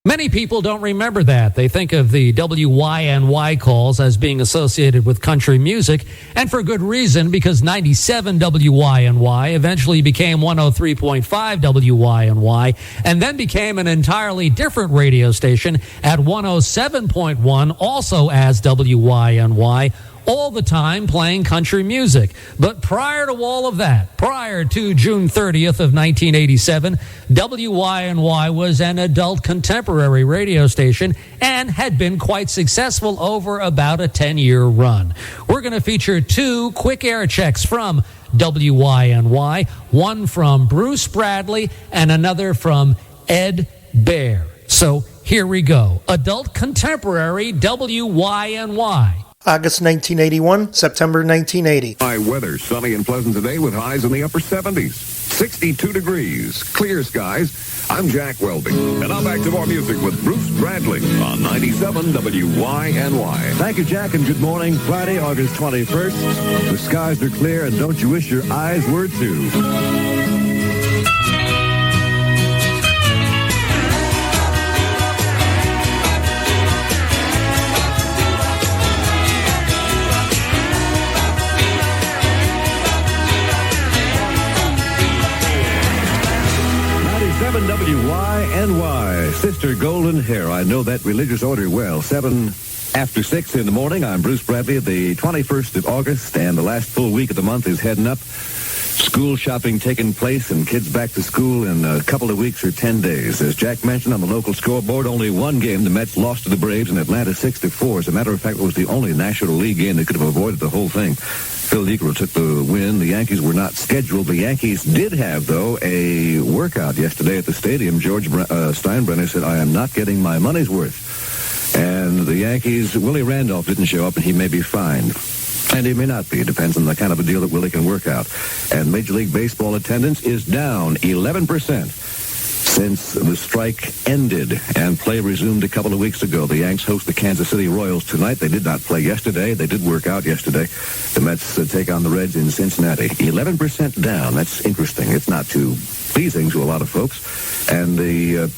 Many people don't remember that. They think of the WYNY calls as being associated with country music, and for good reason, because 97 WYNY eventually became 103.5 WYNY, and then became an entirely different radio station at 107.1, also as WYNY, all the time playing country music. But prior to all of that, prior to June 30th of 1987, WYNY was an adult contemporary radio station and had been quite successful over about a 10-year run. We're going to feature two quick air checks from WYNY, one from Bruce Bradley and another from Ed Baer. So here we go. Adult contemporary WYNY. August 1981, September 1980. High weather, sunny and pleasant today with highs in the upper 70s. 62 degrees, clear skies. I'm Jack Welby, and I'm back to more music with Bruce Bradley on 97 WYNY. Thank you, Jack, and good morning. Friday, August 21st. The skies are clear, and don't you wish your eyes were too. 7 WYNY, Sister Golden Hair. I know that religious order well. 7 after 6 in the morning. I'm Bruce Bradley. The 21st of August, and the last full week of the month is heading up. School shopping taking place, and kids back to school in a couple of weeks or 10 days. As Jack mentioned on the local scoreboard, only one game. The Mets lost to the Braves in Atlanta 6-4. As a matter of fact, it was the only National League game that could have avoided the whole thing. Phil Niekro took the win. The Yankees were not scheduled. The Yankees did have, though, a workout yesterday at the stadium. George Steinbrenner said, I am not getting my money's worth. And the Yankees, Willie Randolph didn't show up, and he may be fined. And he may not be. It depends on the kind of a deal that Willie can work out. And Major League Baseball attendance is down 11% since the strike ended and play resumed a couple of weeks ago. The Yanks host the Kansas City Royals tonight. They did not play yesterday. They did work out yesterday. The Mets take on the Reds in Cincinnati. 11% down. That's interesting. It's not too pleasing to a lot of folks. And the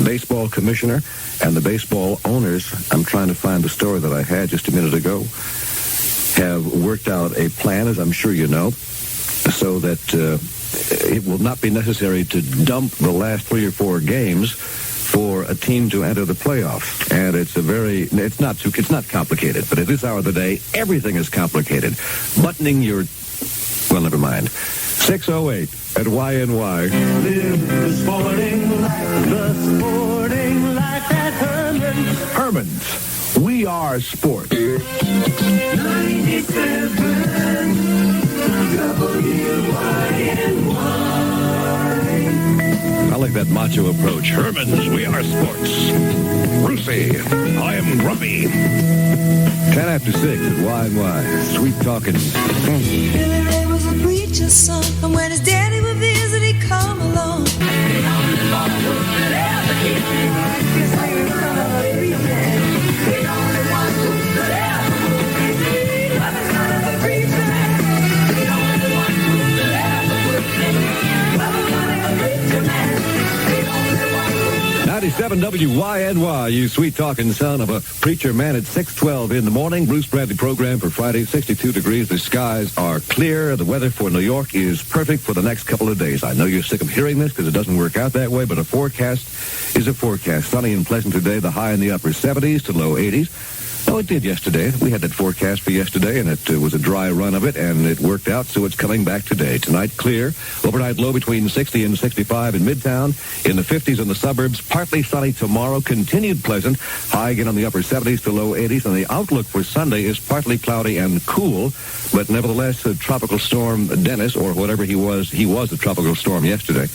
baseball commissioner and the baseball owners, I'm trying to find the story that I had just a minute ago, have worked out a plan, as I'm sure you know, so that it will not be necessary to dump the last 3 or 4 games for a team to enter the playoffs. And it's not complicated, but at this hour of the day, everything is complicated. Buttoning your, well, never mind. 608 at YNY. Live the sporting life at Herman's. Herman's, we are sports. 97 WYNY. I like that macho approach. Herman's, we are sports. Brucey, I am grumpy. 10 after 6 at YNY. Sweet talking. Billy Ray was a preacher's son, and when his daddy would visit, he'd come along. WYNY, you sweet-talking son of a preacher man at 6:12 in the morning. Bruce Bradley program for Friday, 62 degrees. The skies are clear. The weather for New York is perfect for the next couple of days. I know you're sick of hearing this because it doesn't work out that way, but a forecast is a forecast. Sunny and pleasant today, the high in the upper 70s to low 80s. Oh, it did yesterday. We had that forecast for yesterday, and it was a dry run of it, and it worked out, so it's coming back today. Tonight, clear. Overnight low between 60 and 65 in Midtown. In the 50s in the suburbs. Partly sunny tomorrow. Continued pleasant. High again on the upper 70s to low 80s. And the outlook for Sunday is partly cloudy and cool, but nevertheless, Tropical Storm Dennis, or whatever he was a tropical storm yesterday,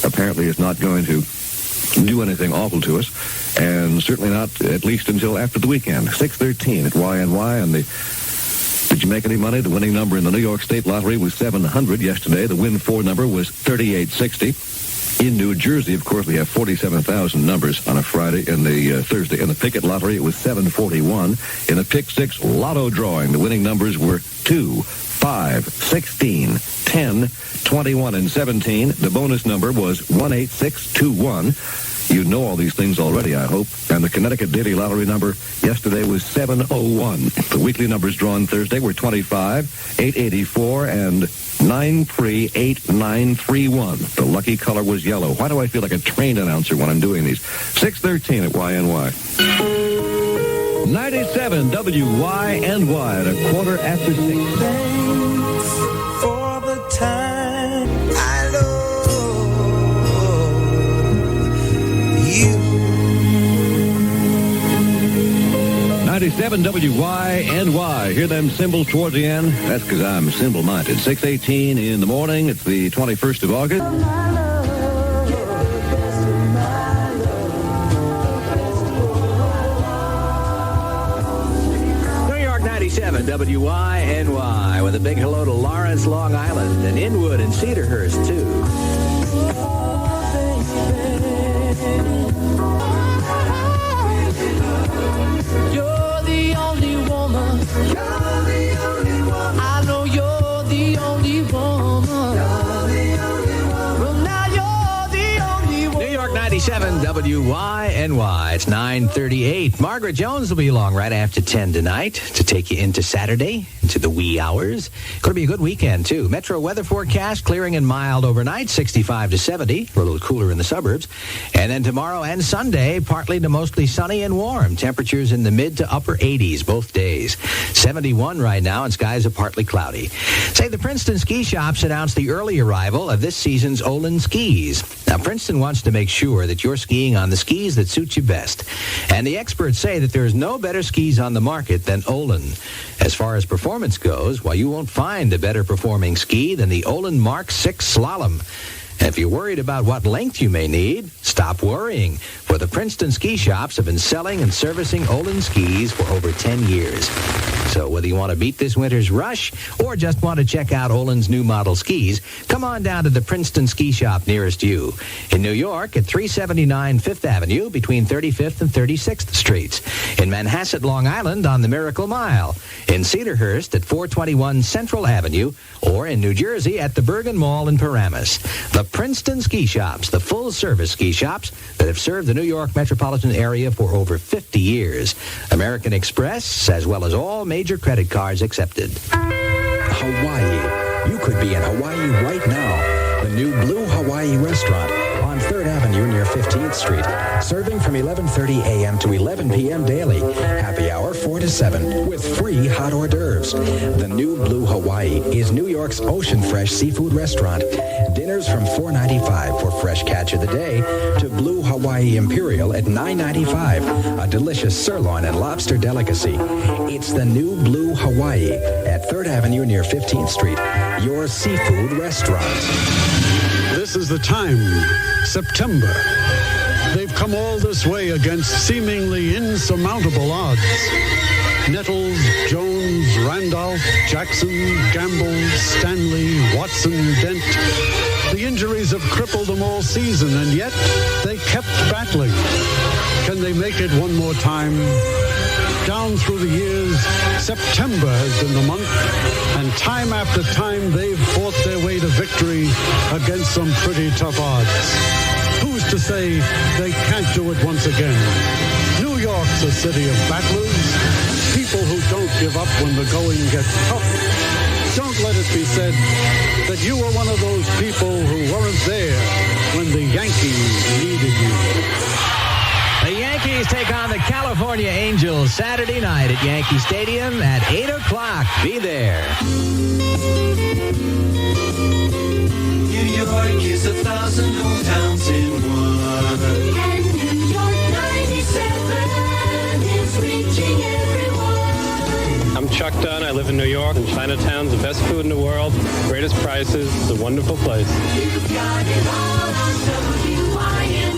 apparently is not going to do anything awful to us, and certainly not at least until after the weekend. 6:13 at YNY, and did you make any money? The winning number in the New York State Lottery was 700 yesterday. The win 4 number was 3860. In New Jersey, of course, we have 47,000 numbers on a Friday and the Thursday. In the Picket Lottery, it was 741. In the Pick 6 Lotto drawing, the winning numbers were 2, 5, 16, 10, 21, and 17. The bonus number was 18621. You know all these things already, I hope. And the Connecticut Daily Lottery number yesterday was 701. The weekly numbers drawn Thursday were 25, 884, and 938931. The lucky color was yellow. Why do I feel like a trained announcer when I'm doing these? 613 at YNY. 97 WYNY at 6:15. Thanks for the time I love you. 97 WYNY. Hear them cymbals towards the end? That's because I'm cymbal-minded. 6:18 in the morning. It's the 21st of August. New York 97 WYNY with a big hello to Lawrence, Long Island, and Inwood and Cedarhurst, too. You're the only woman. You're the only woman. I know you're the only woman. You're the only woman. Well, now you're the only woman. New York 97 WYNY. It's 9:38. Margaret Jones will be along right after 10 tonight to take you into Saturday, into the wee hours. Going to be a good weekend, too. Metro weather forecast, clearing and mild overnight, 65 to 70. We're a little cooler in the suburbs. And then tomorrow and Sunday, partly to mostly sunny and warm. Temperatures in the mid to upper 80s both days. 71 right now, and skies are partly cloudy. Say the Princeton Ski Shops announced the early arrival of this season's Olin skis. Now, Princeton wants to make sure that you're skiing on the skis that suit you best. And the experts say that there's no better skis on the market than Olin. As far as performance goes, well, you won't find a better performing ski than the Olin Mark 6 Slalom. And if you're worried about what length you may need, stop worrying. For the Princeton Ski Shops have been selling and servicing Olin skis for over 10 years. So whether you want to beat this winter's rush or just want to check out Olin's new model skis, come on down to the Princeton Ski Shop nearest you. In New York at 379 Fifth Avenue between 35th and 36th Streets. In Manhasset, Long Island on the Miracle Mile. In Cedarhurst at 421 Central Avenue, or in New Jersey at the Bergen Mall in Paramus. The Princeton Ski Shops, the full-service ski shops that have served the New York metropolitan area for over 50 years. American Express, as well as all major credit cards accepted. Hawaii. You could be in Hawaii right now. The new Blue Hawaii restaurant on 3rd Avenue near 15th Street. Serving from 11:30 a.m. to 11 p.m. daily. Happy hour 4 to 7 with free hot hors d'oeuvres. The new Blue Hawaii is New York's ocean fresh seafood restaurant. Dinners from $4.95 for fresh catch of the day to Blue Hawaii Imperial at $9.95. A delicious sirloin and lobster delicacy. It's the new Blue Hawaii at 3rd Avenue near 15th Street. Your seafood restaurant. This is the time, September. They've come all this way against seemingly insurmountable odds. Nettles, Jones, Randolph, Jackson, Gamble, Stanley, Watson, Dent. The injuries have crippled them all season, and yet they kept battling. Can they make it one more time? Down through the years, September has been the month, and time after time they've fought their way to victory against some pretty tough odds. Who's to say they can't do it once again? New York's a city of battlers, people who don't give up when the going gets tough. Don't let it be said that you were one of those people who weren't there when the Yankees needed you. The Yankees take on the California Angels Saturday night at Yankee Stadium at 8 o'clock. Be there. New York is 1,000 hometowns in one. And New York 97 is reaching everyone. I'm Chuck Dunn. I live in New York, and Chinatown's the best food in the world, greatest prices. It's a wonderful place. You've got it all on WYNY.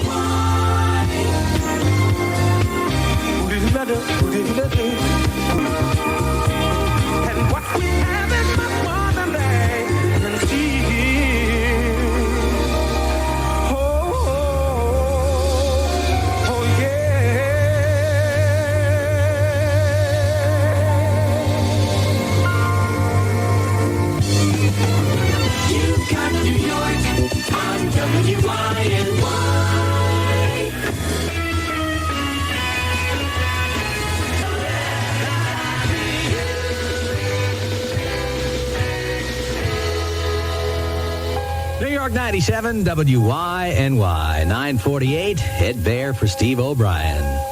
And what we have is much more than they can see. Oh, oh, oh, yeah. You've got New York on WYNY. New York 97, WYNY, 948. Ed Baer for Steve O'Brien.